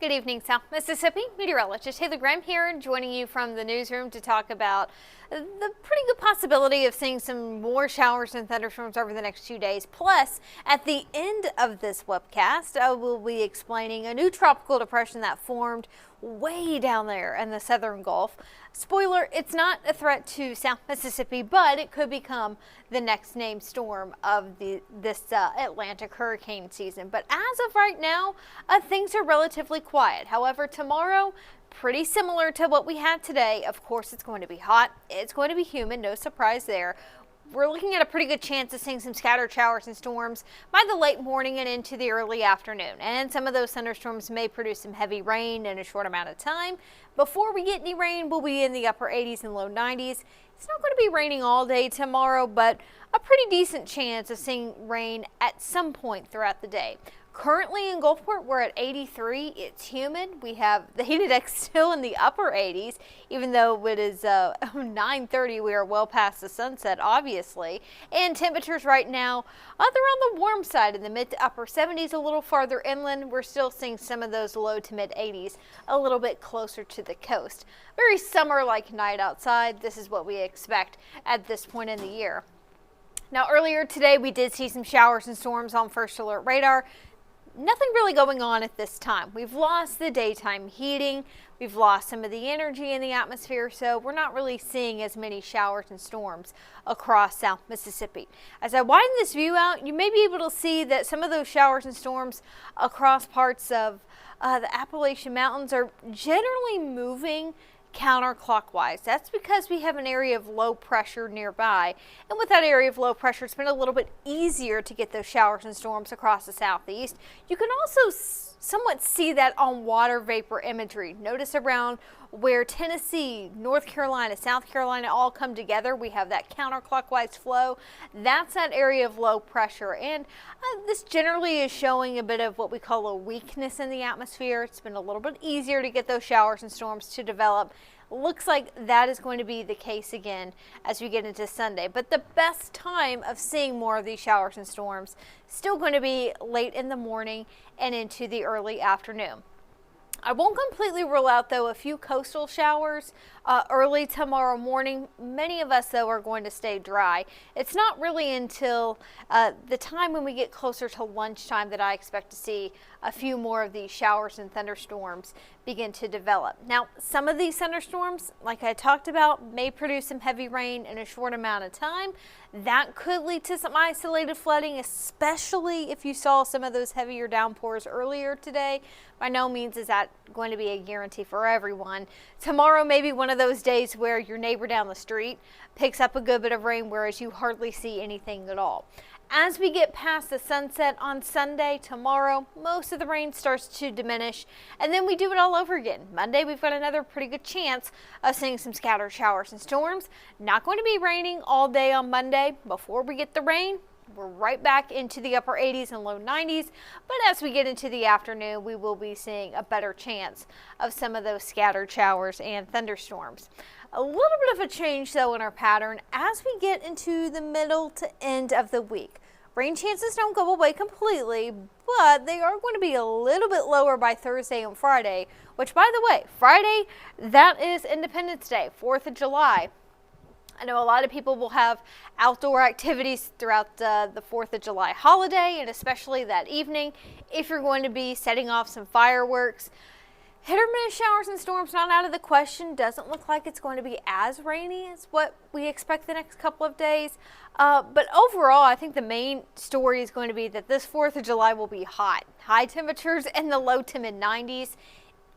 Good evening, South Mississippi. Meteorologist Taylor Graham here, joining you from the newsroom to talk about the pretty good possibility of seeing some more showers and thunderstorms over the next 2 days. Plus, at the end of this webcast, I will be explaining a new tropical depression that formed way down there in the southern Gulf. Spoiler, it's not a threat to South Mississippi, but it could become the next named storm of this Atlantic hurricane season. But as of right now, things are relatively quiet. However, tomorrow, pretty similar to what we had today. Of course, it's going to be hot. It's going to be humid. No surprise there. We're looking at a pretty good chance of seeing some scattered showers and storms by the late morning and into the early afternoon. And some of those thunderstorms may produce some heavy rain in a short amount of time. Before we get any rain, we'll be in the upper 80s and low 90s. It's not going to be raining all day tomorrow, but a pretty decent chance of seeing rain at some point throughout the day. Currently in Gulfport, we're at 83. It's humid. We have the heat index still in the upper 80s, even though it is 9:30. We are well past the sunset, obviously. And temperatures right now, they're on the warm side in the mid to upper 70s. A little farther inland, we're still seeing some of those low to mid 80s, a little bit closer to the coast. Very summer-like night outside. This is what we expect at this point in the year. Now, earlier today, we did see some showers and storms on first alert radar. Nothing really going on at this time. We've lost the daytime heating. We've lost some of the energy in the atmosphere, so we're not really seeing as many showers and storms across South Mississippi. As I widen this view out, you may be able to see that some of those showers and storms across parts of the Appalachian Mountains are generally moving counterclockwise. That's because we have an area of low pressure nearby, and with that area of low pressure, it's been a little bit easier to get those showers and storms across the southeast. You can also somewhat see that on water vapor imagery. Notice around where Tennessee, North Carolina, South Carolina all come together, we have that counterclockwise flow. That's that area of low pressure, and this generally is showing a bit of what we call a weakness in the atmosphere. It's been a little bit easier to get those showers and storms to develop. Looks like that is going to be the case again as we get into Sunday. But the best time of seeing more of these showers and storms still going to be late in the morning and into the early afternoon. I won't completely rule out, though, a few coastal showers early tomorrow morning. Many of us, though, are going to stay dry. It's not really until the time when we get closer to lunchtime that I expect to see a few more of these showers and thunderstorms begin to develop. Now, some of these thunderstorms, like I talked about, may produce some heavy rain in a short amount of time. That could lead to some isolated flooding, especially if you saw some of those heavier downpours earlier today. By no means is that going to be a guarantee for everyone. Tomorrow may be one of those days where your neighbor down the street picks up a good bit of rain, whereas you hardly see anything at all. As we get past the sunset on Sunday, tomorrow, most of the rain starts to diminish, and then we do it all over again. Monday, we've got another pretty good chance of seeing some scattered showers and storms. Not going to be raining all day on Monday. Before we get the rain, we're right back into the upper 80s and low 90s, but as we get into the afternoon, we will be seeing a better chance of some of those scattered showers and thunderstorms. A little bit of a change, though, in our pattern as we get into the middle to end of the week. Rain chances don't go away completely, but they are going to be a little bit lower by Thursday and Friday, which, by the way, Friday, that is Independence Day, 4th of July. I know a lot of people will have outdoor activities throughout the 4th of July holiday, and especially that evening. If you're going to be setting off some fireworks, hit or miss showers and storms not out of the question. Doesn't look like it's going to be as rainy as what we expect the next couple of days. But overall, I think the main story is going to be that this 4th of July will be hot. High temperatures in the low to mid 90s.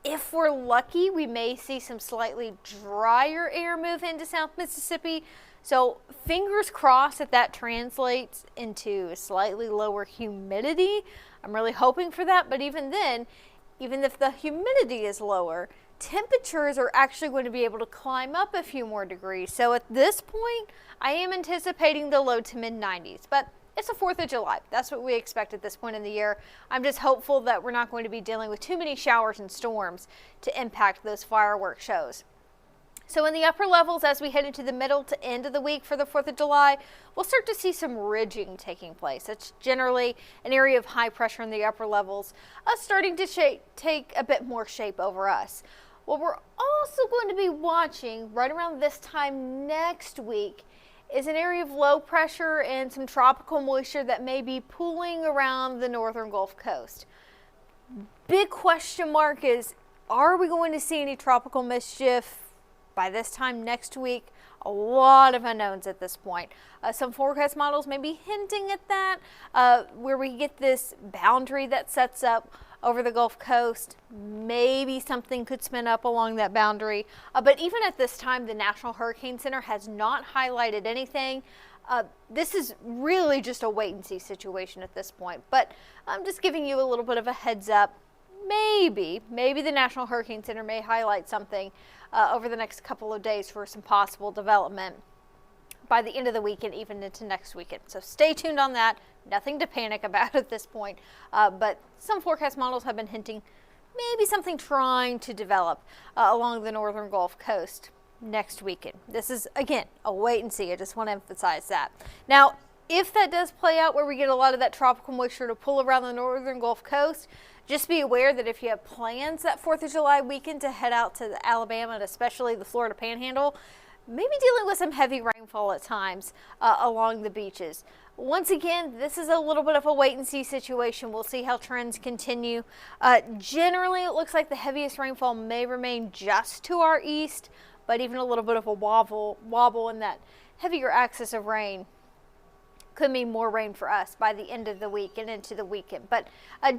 If we're lucky, we may see some slightly drier air move into South Mississippi. So fingers crossed that translates into a slightly lower humidity. I'm really hoping for that. But even then, even if the humidity is lower, temperatures are actually going to be able to climb up a few more degrees. So at this point, I am anticipating the low to mid 90s. But it's the 4th of July. That's what we expect at this point in the year. I'm just hopeful that we're not going to be dealing with too many showers and storms to impact those fireworks shows. So in the upper levels, as we head into the middle to end of the week for the 4th of July, we'll start to see some ridging taking place. It's generally an area of high pressure in the upper levels, starting to take a bit more shape over us. What we're also going to be watching right around this time next week is an area of low pressure and some tropical moisture that may be pooling around the northern Gulf Coast. Big question mark is, are we going to see any tropical mischief by this time next week? A lot of unknowns at this point. Some forecast models may be hinting at that, where we get this boundary that sets up over the Gulf Coast. Maybe something could spin up along that boundary. But even at this time, the National Hurricane Center has not highlighted anything. This is really just a wait and see situation at this point. But I'm just giving you a little bit of a heads up. Maybe the National Hurricane Center may highlight something over the next couple of days for some possible development by the end of the week and even into next weekend. So stay tuned on that. Nothing to panic about at this point, but some forecast models have been hinting maybe something trying to develop along the northern Gulf Coast next weekend. This is, again, a wait and see. I just want to emphasize that. Now, if that does play out where we get a lot of that tropical moisture to pull around the northern Gulf Coast, just be aware that if you have plans that 4th of July weekend to head out to Alabama and especially the Florida Panhandle, maybe dealing with some heavy rainfall at times along the beaches. Once again, this is a little bit of a wait and see situation. We'll see how trends continue. Generally, it looks like the heaviest rainfall may remain just to our east, but even a little bit of a wobble in that heavier axis of rain could mean more rain for us by the end of the week and into the weekend. But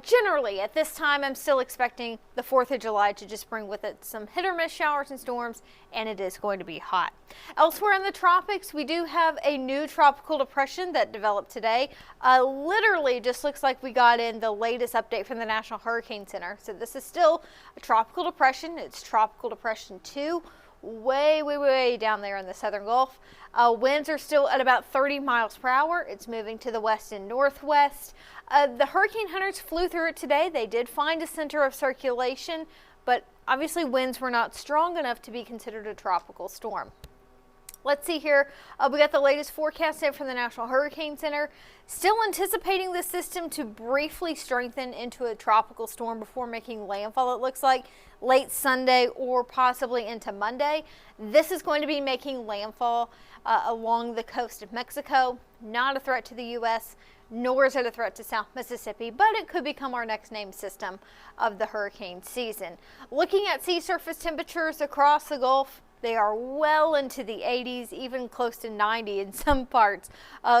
generally, at this time, I'm still expecting the 4th of July to just bring with it some hit or miss showers and storms, and it is going to be hot. Elsewhere in the tropics, we do have a new tropical depression that developed today. Literally just looks like we got in the latest update from the National Hurricane Center. So this is still a tropical depression. It's Tropical Depression 2. Way down there in the southern Gulf. Winds are still at about 30 miles per hour. It's moving to the west and northwest. The hurricane hunters flew through it today. They did find a center of circulation, but obviously winds were not strong enough to be considered a tropical storm. Let's see here. We got the latest forecast in from the National Hurricane Center. Still anticipating the system to briefly strengthen into a tropical storm before making landfall, it looks like, late Sunday or possibly into Monday. This is going to be making landfall along the coast of Mexico. Not a threat to the U.S., nor is it a threat to South Mississippi, but it could become our next named system of the hurricane season. Looking at sea surface temperatures across the Gulf, they are well into the 80s, even close to 90 in some parts,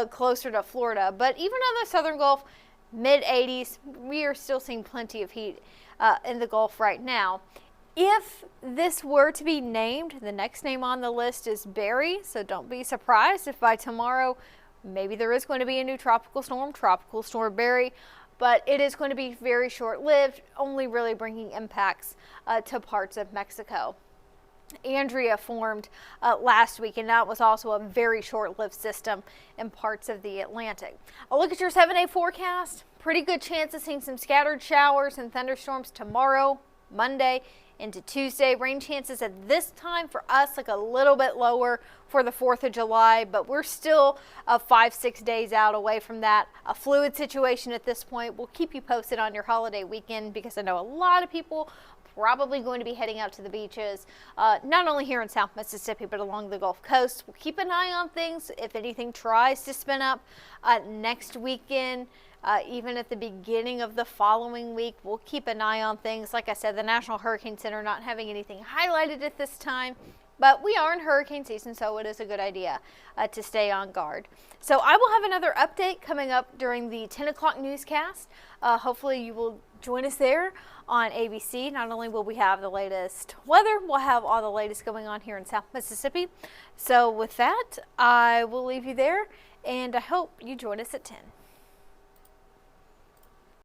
closer to Florida. But even on the southern Gulf, mid 80s, we are still seeing plenty of heat in the Gulf right now. If this were to be named, the next name on the list is Barry, so don't be surprised if by tomorrow maybe there is going to be a new tropical storm Barry, but it is going to be very short-lived, only really bringing impacts to parts of Mexico. Andrea formed last week, and that was also a very short-lived system in parts of the Atlantic. A look at your 7-day forecast. Pretty good chance of seeing some scattered showers and thunderstorms tomorrow, Monday, into Tuesday. Rain chances at this time for us like a little bit lower for the 4th of July, but we're still 5-6 days out away from that. A fluid situation at this point. We'll keep you posted on your holiday weekend because I know a lot of people probably going to be heading out to the beaches, not only here in South Mississippi, but along the Gulf Coast. We'll keep an eye on things. If anything tries to spin up next weekend, even at the beginning of the following week, we'll keep an eye on things. Like I said, the National Hurricane Center not having anything highlighted at this time, but we are in hurricane season, so it is a good idea to stay on guard. So I will have another update coming up during the 10 o'clock newscast. Hopefully you will join us there on ABC. Not only will we have the latest weather, we'll have all the latest going on here in South Mississippi. So with that, I will leave you there, and I hope you join us at 10.